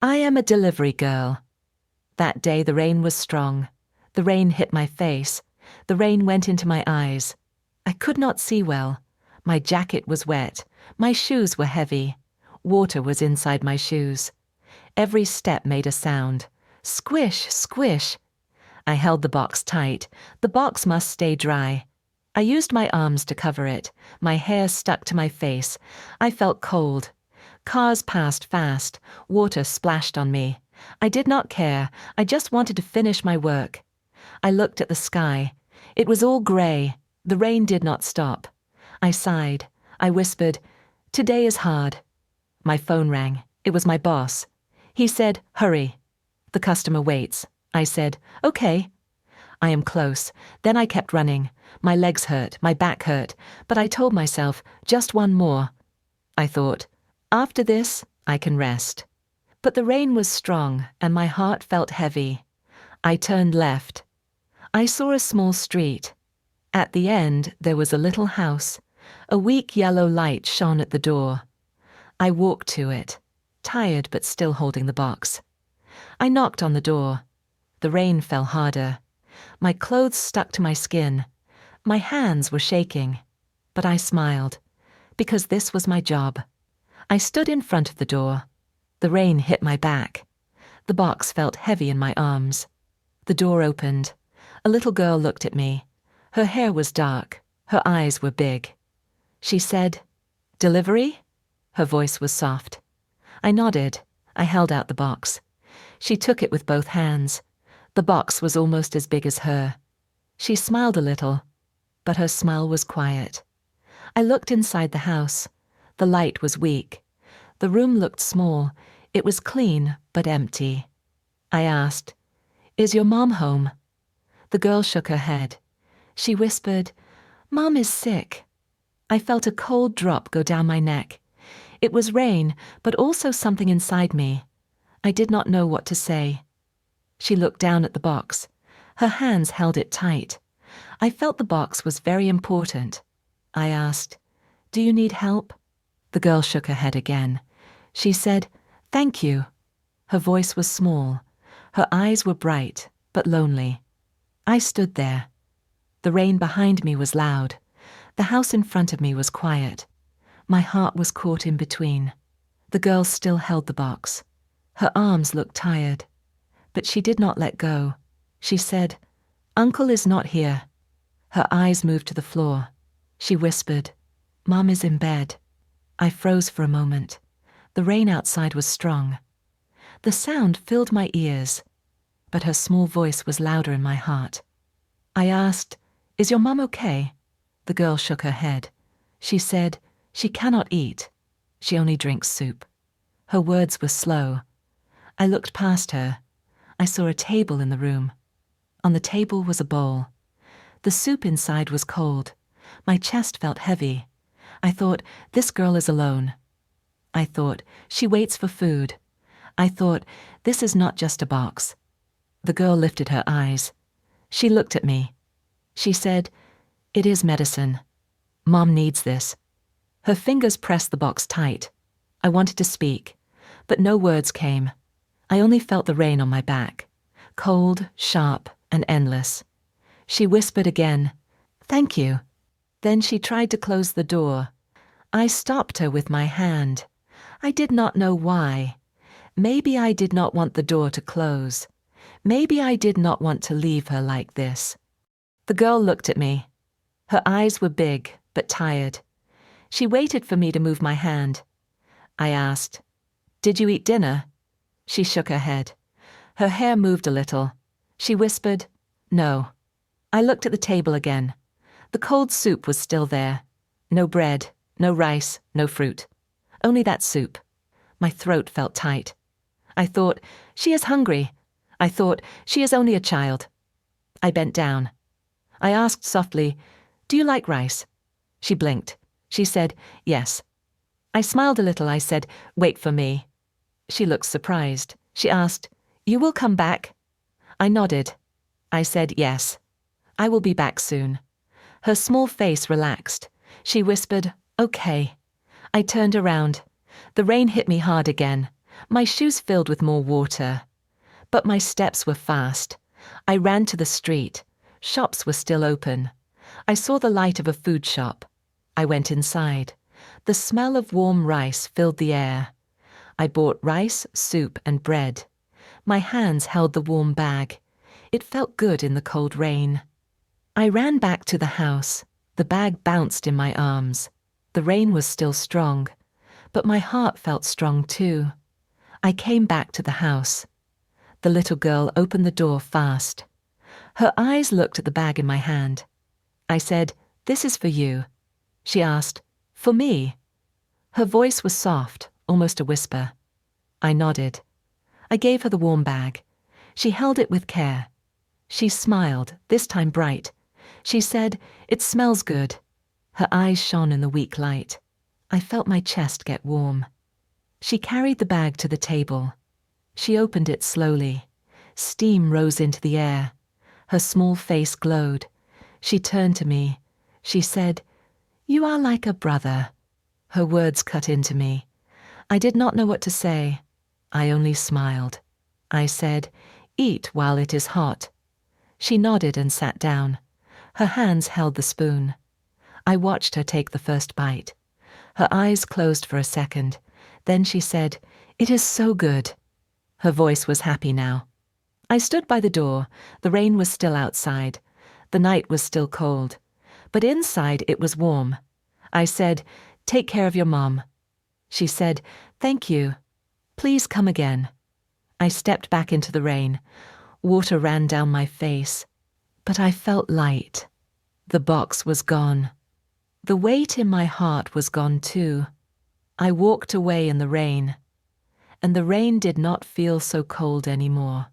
I am a delivery girl. That day the rain was strong. The rain hit my face. The rain went into my eyes. I could not see well. My jacket was wet. My shoes were heavy. Water was inside my shoes. Every step made a sound. Squish, squish. I held the box tight. The box must stay dry. I used my arms to cover it. My hair stuck to my face. I felt cold. Cars passed fast. Water splashed on me. I did not care. I just wanted to finish my work. I looked at the sky. It was all grey. The rain did not stop. I sighed. I whispered, "Today is hard." My phone rang. It was my boss. He said, "Hurry. The customer waits." I said, "Okay." I am close. Then I kept running. My legs hurt, my back hurt, but I told myself, just one more. I thought, after this, I can rest. But the rain was strong, and my heart felt heavy. I turned left. I saw a small street. At the end, there was a little house. A weak yellow light shone at the door. I walked to it, tired but still holding the box. I knocked on the door. The rain fell harder. My clothes stuck to my skin. My hands were shaking. But I smiled, because this was my job. I stood in front of the door. The rain hit my back. The box felt heavy in my arms. The door opened. A little girl looked at me. Her hair was dark. Her eyes were big. She said, "Delivery?" Her voice was soft. I nodded. I held out the box. She took it with both hands. The box was almost as big as her. She smiled a little, but her smile was quiet. I looked inside the house. The light was weak. The room looked small. It was clean, but empty. I asked, "Is your mom home?" The girl shook her head. She whispered, "Mom is sick." I felt a cold drop go down my neck. It was rain, but also something inside me. I did not know what to say. She looked down at the box. Her hands held it tight. I felt the box was very important. I asked, "Do you need help?" The girl shook her head again. She said, "Thank you." Her voice was small. Her eyes were bright, but lonely. I stood there. The rain behind me was loud. The house in front of me was quiet. My heart was caught in between. The girl still held the box. Her arms looked tired, but she did not let go. She said, "Uncle is not here." Her eyes moved to the floor. She whispered, "Mom is in bed." I froze for a moment. The rain outside was strong. The sound filled my ears, but her small voice was louder in my heart. I asked, "Is your mom okay?" The girl shook her head. She said, "She cannot eat. She only drinks soup." Her words were slow. I looked past her. I saw a table in the room. On the table was a bowl. The soup inside was cold. My chest felt heavy. I thought, this girl is alone. I thought, she waits for food. I thought, this is not just a box. The girl lifted her eyes. She looked at me. She said, "It is medicine. Mom needs this." Her fingers pressed the box tight. I wanted to speak, but no words came. I only felt the rain on my back, cold, sharp, and endless. She whispered again, "Thank you." Then she tried to close the door. I stopped her with my hand. I did not know why. Maybe I did not want the door to close. Maybe I did not want to leave her like this. The girl looked at me. Her eyes were big, but tired. She waited for me to move my hand. I asked, "Did you eat dinner?" She shook her head. Her hair moved a little. She whispered, "No." I looked at the table again. The cold soup was still there. No bread, no rice, no fruit. Only that soup. My throat felt tight. I thought, she is hungry. I thought, she is only a child. I bent down. I asked softly, "Do you like rice?" She blinked. She said, "Yes." I smiled a little. I said, "Wait for me." She looked surprised. She asked, "You will come back?" I nodded. I said, "Yes. I will be back soon." Her small face relaxed. She whispered, "Okay." I turned around. The rain hit me hard again. My shoes filled with more water. But my steps were fast. I ran to the street. Shops were still open. I saw the light of a food shop. I went inside. The smell of warm rice filled the air. I bought rice, soup, and bread. My hands held the warm bag. It felt good in the cold rain. I ran back to the house. The bag bounced in my arms. The rain was still strong, but my heart felt strong too. I came back to the house. The little girl opened the door fast. Her eyes looked at the bag in my hand. I said, "This is for you." She asked, "For me?" Her voice was soft, almost a whisper. I nodded. I gave her the warm bag. She held it with care. She smiled, this time bright. She said, "It smells good." Her eyes shone in the weak light. I felt my chest get warm. She carried the bag to the table. She opened it slowly. Steam rose into the air. Her small face glowed. She turned to me. She said, "You are like a brother." Her words cut into me. I did not know what to say. I only smiled. I said, "Eat while it is hot." She nodded and sat down. Her hands held the spoon. I watched her take the first bite. Her eyes closed for a second. Then she said, "It is so good." Her voice was happy now. I stood by the door. The rain was still outside. The night was still cold. But inside it was warm. I said, "Take care of your mom." She said, "Thank you. Please come again." I stepped back into the rain. Water ran down my face. But I felt light. The box was gone. The weight in my heart was gone too. I walked away in the rain, and the rain did not feel so cold anymore.